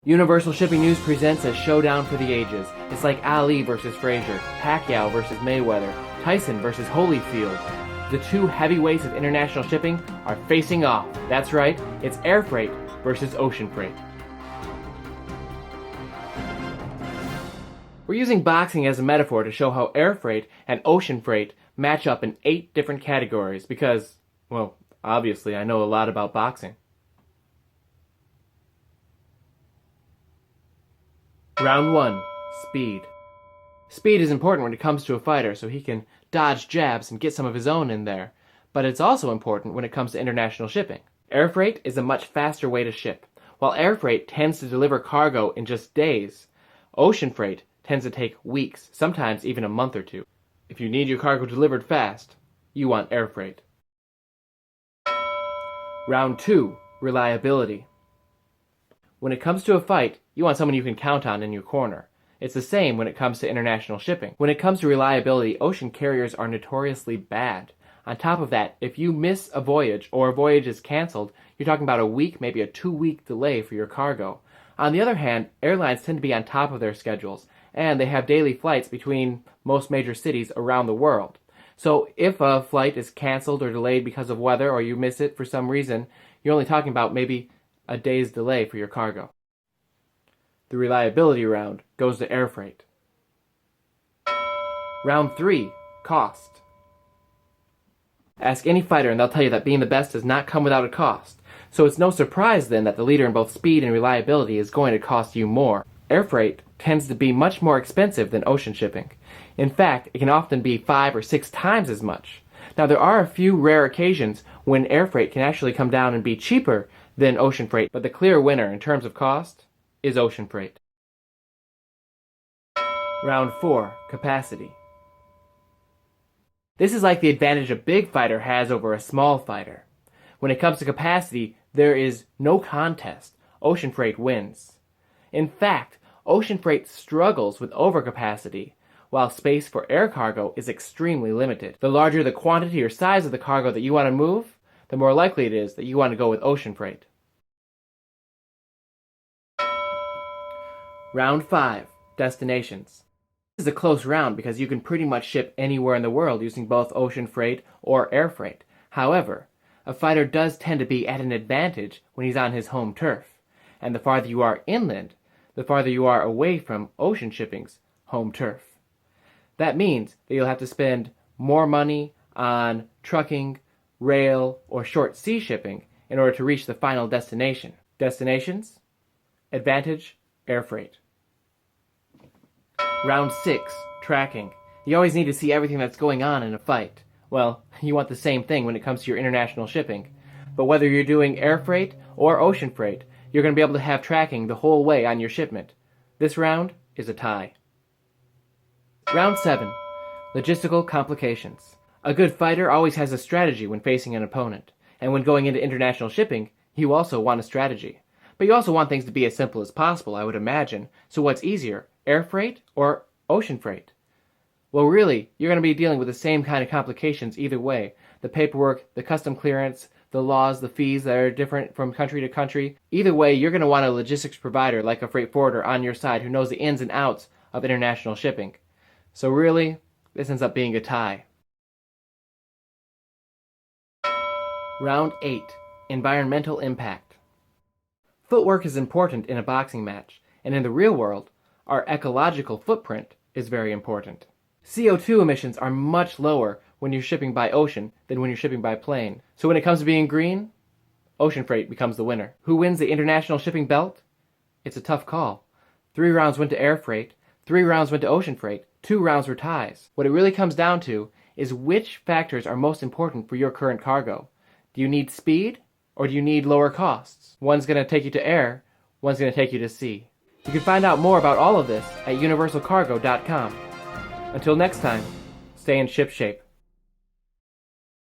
Universal Shipping News presents a showdown for the ages. It's like Ali versus Frazier, Pacquiao versus Mayweather, Tyson versus Holyfield. The two heavyweights of international shipping are facing off. That's right, it's air freight versus ocean freight. We're using boxing as a metaphor to show how air freight and ocean freight match up in 8 different categories because, well, obviously I know a lot about boxing. Round 1. Speed. Speed is important when it comes to a fighter so he can dodge jabs and get some of his own in there, but it's also important when it comes to international shipping. Air freight is a much faster way to ship. While air freight tends to deliver cargo in just days, ocean freight tends to take weeks, sometimes even a month or two. If you need your cargo delivered fast, you want air freight. Round 2. Reliability. When it comes to a fight, you want someone you can count on in your corner. It's the same when it comes to international shipping. When it comes to reliability, ocean carriers are notoriously bad. On top of that, if you miss a voyage or a voyage is canceled, you're talking about a week, maybe a 2-week delay for your cargo. On the other hand, airlines tend to be on top of their schedules, and they have daily flights between most major cities around the world. So if a flight is canceled or delayed because of weather or you miss it for some reason, you're only talking about maybe a day's delay for your cargo. The reliability round goes to air freight. Round 3. Cost. Ask any fighter and they'll tell you that being the best does not come without a cost. So it's no surprise then that the leader in both speed and reliability is going to cost you more. Air freight tends to be much more expensive than ocean shipping. In fact, it can often be 5 or 6 times as much. Now there are a few rare occasions when air freight can actually come down and be cheaper than ocean freight, but the clear winner in terms of cost is ocean freight. Round 4. Capacity. This is like the advantage a big fighter has over a small fighter. When it comes to capacity, there is no contest. Ocean freight wins. In fact, ocean freight struggles with overcapacity, while space for air cargo is extremely limited. The larger the quantity or size of the cargo that you want to move, the more likely it is that you want to go with ocean freight. Round 5. Destinations. This is a close round because you can pretty much ship anywhere in the world using both ocean freight or air freight. However, a fighter does tend to be at an advantage when he's on his home turf. And the farther you are inland, the farther you are away from ocean shipping's home turf. That means that you'll have to spend more money on trucking, rail, or short sea shipping in order to reach the final destination. Destinations? Advantage, air freight. Round 6. Tracking. You always need to see everything that's going on in a fight. Well, you want the same thing when it comes to your international shipping. But whether you're doing air freight or ocean freight, you're going to be able to have tracking the whole way on your shipment. This round is a tie. Round 7. Logistical Complications. A good fighter always has a strategy when facing an opponent. And when going into international shipping, you also want a strategy. But you also want things to be as simple as possible, I would imagine. So what's easier, air freight or ocean freight? Well, really, you're going to be dealing with the same kind of complications either way. The paperwork, the custom clearance, the laws, the fees that are different from country to country. Either way, you're going to want a logistics provider like a freight forwarder on your side who knows the ins and outs of international shipping. So really, this ends up being a tie. Round 8. Environmental impact. Footwork is important in a boxing match, and in the real world, our ecological footprint is very important. CO2 emissions are much lower when you're shipping by ocean than when you're shipping by plane. So when it comes to being green, ocean freight becomes the winner. Who wins the international shipping belt? It's a tough call. 3 rounds went to air freight, 3 rounds went to ocean freight, 2 rounds were ties. What it really comes down to is which factors are most important for your current cargo. Do you need speed or do you need lower costs? One's going to take you to air, one's going to take you to sea. You can find out more about all of this at universalcargo.com. Until next time, stay in ship shape.